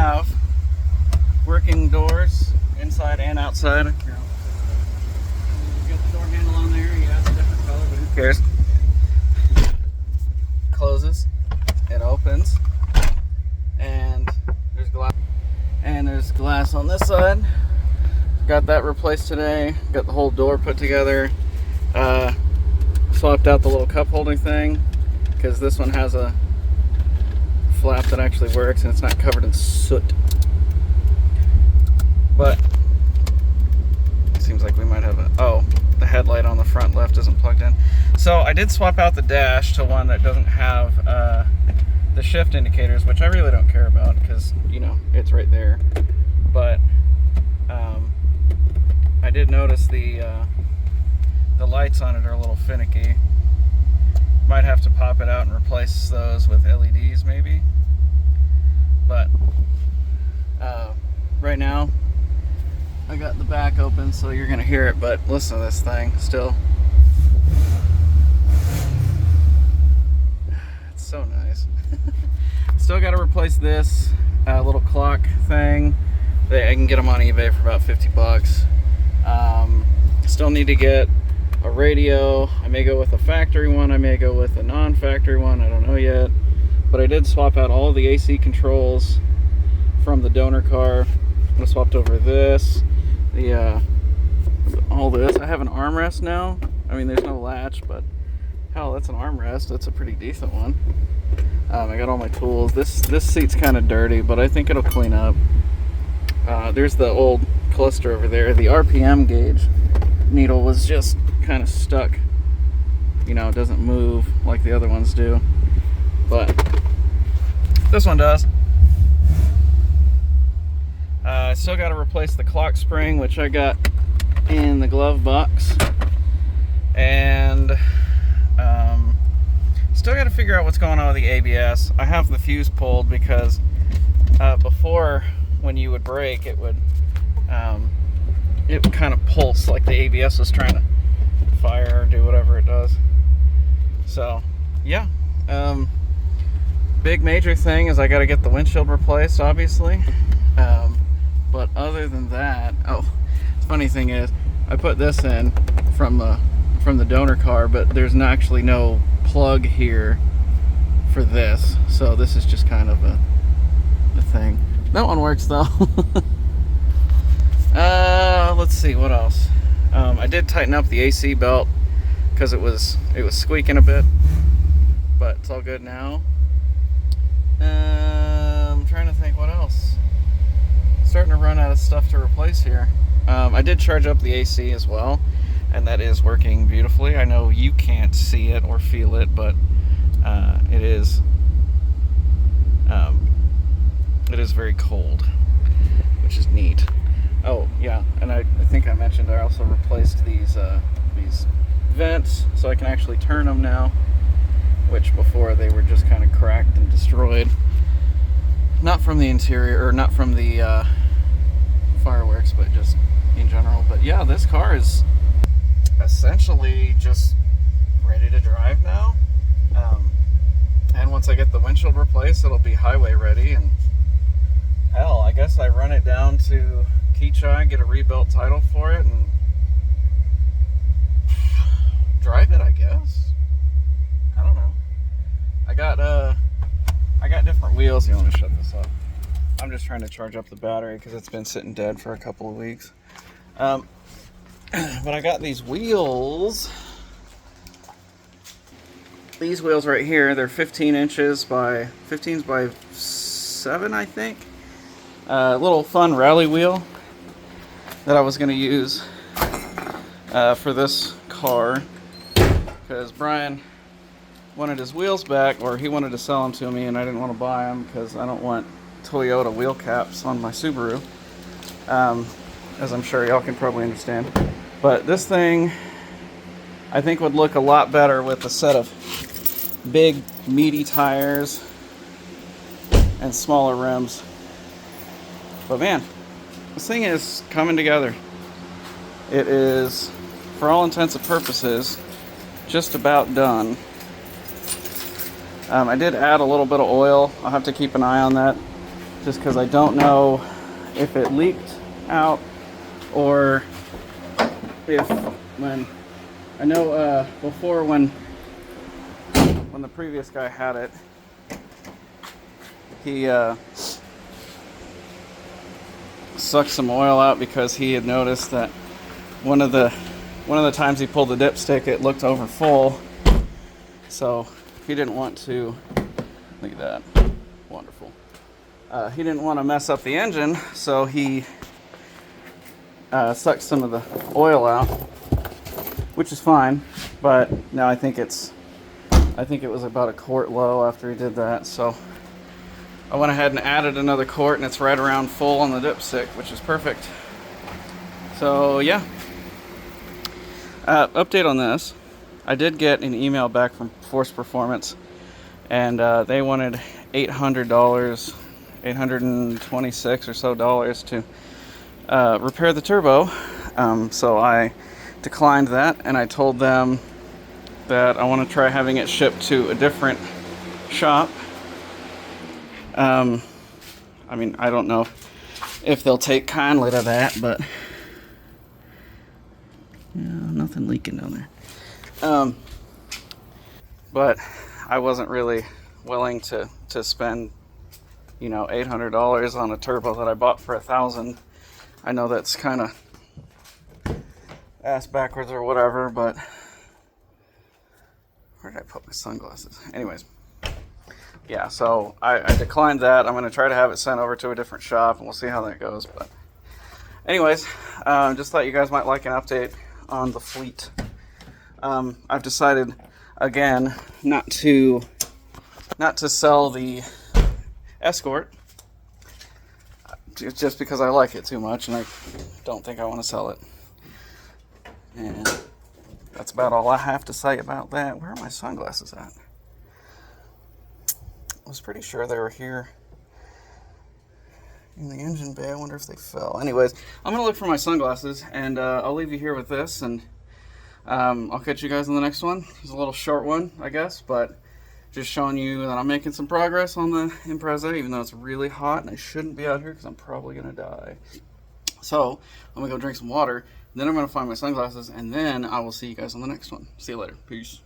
have working doors inside and outside. You got the door handle on there. Yeah, it's a different color, but who cares? Closes. It opens. And there's glass. And there's glass on this side. Got that replaced today. Got the whole door put together. Swapped out the little cup holding thing because this one has a flap that actually works and it's not covered in soot. But it seems like we might have the headlight on the front left isn't plugged in. So I did swap out the dash to one that doesn't have the shift indicators, which I really don't care about because, you know, it's right there. But I did notice the lights on it are a little finicky. Might have to pop it out and replace those with LEDs maybe. But right now I got the back open, so you're gonna hear it, but listen to this thing still. It's so nice. Still got to replace this little clock thing. I can get them on eBay for about 50 bucks. Still need to get a radio. I may go with a factory one, I may go with a non-factory one, I don't know yet. But I did swap out all of the AC controls from the donor car. I swapped over this, all this. I have an armrest now. I mean, there's no latch, but hell, that's an armrest. That's a pretty decent one. I got all my tools. This seat's kind of dirty, but I think it'll clean up. There's the old cluster over there. The RPM gauge needle was just kind of stuck. You know, it doesn't move like the other ones do, but this one does. I still got to replace the clock spring, which I got in the glove box, and still got to figure out what's going on with the ABS. I have the fuse pulled because before, when you would brake, it would kind of pulse like the ABS was trying to fire or do whatever it does. So yeah, big major thing is I got to get the windshield replaced, obviously. But other than that, the funny thing is I put this in from the donor car, but there's actually no plug here for this, so this is just kind of a thing. That one works though. Let's see what else. I did tighten up the AC belt because it was squeaking a bit, but it's all good now. I'm trying to think what else. Starting to run out of stuff to replace here. I did charge up the AC as well, and that is working beautifully. I know you can't see it or feel it, but it is very cold, which is neat. Oh yeah, and I think I mentioned I also replaced these vents so I can actually turn them now, which before they were just kind of cracked and destroyed. Not from the interior, or not from the fireworks, but just in general. But yeah, this car is essentially just ready to drive now. And once I get the windshield replaced, it'll be highway ready. And hell, I guess I run it down to Keachai, get a rebuilt title for it, and drive it, I guess. I don't know. I got different wheels. You want to shut this up? I'm just trying to charge up the battery because it's been sitting dead for a couple of weeks. But I got these wheels. These wheels right here, they're 15 inches by 15s by 7, I think. A little fun rally wheel that I was going to use for this car because Brian wanted his wheels back, or he wanted to sell them to me, and I didn't want to buy them because I don't want Toyota wheel caps on my Subaru, as I'm sure y'all can probably understand. But this thing I think would look a lot better with a set of big meaty tires and smaller rims. But man, this thing is coming together. It is, for all intents and purposes, just about done. I did add a little bit of oil. I'll have to keep an eye on that. just because I don't know if it leaked out or if when I know before when the previous guy had it, he sucked some oil out because he had noticed that one of the times he pulled the dipstick, it looked over full. So he didn't want to, look at that, wonderful. He didn't want to mess up the engine, so he sucked some of the oil out, which is fine. But now I think it was about a quart low after he did that. So I went ahead and added another quart, and it's right around full on the dipstick, which is perfect. So yeah. Update on this. I did get an email back from Force Performance, and they wanted $800, $826 or so dollars to repair the turbo. So I declined that, and I told them that I want to try having it shipped to a different shop. I mean, I don't know if they'll take kindly to that, but yeah, nothing leaking down there. But I wasn't really willing to spend, you know, $800 on a turbo that I bought for $1,000. I know that's kind of ass backwards or whatever, but where did I put my sunglasses? Anyways, yeah, so I declined that. I'm going to try to have it sent over to a different shop, and we'll see how that goes. But anyways, just thought you guys might like an update on the fleet. I've decided again not to sell the Escort, just because I like it too much and I don't think I want to sell it. And that's about all I have to say about that. Where are my sunglasses at? I was pretty sure they were here in the engine bay. I wonder if they fell. Anyways, I'm gonna look for my sunglasses, and I'll leave you here with this, and I'll catch you guys on the next one. It's a little short one, I guess, but just showing you that I'm making some progress on the Impreza, even though it's really hot and I shouldn't be out here because I'm probably gonna die. So I'm gonna go drink some water, then I'm gonna find my sunglasses, and then I will see you guys on the next one. See you later. Peace.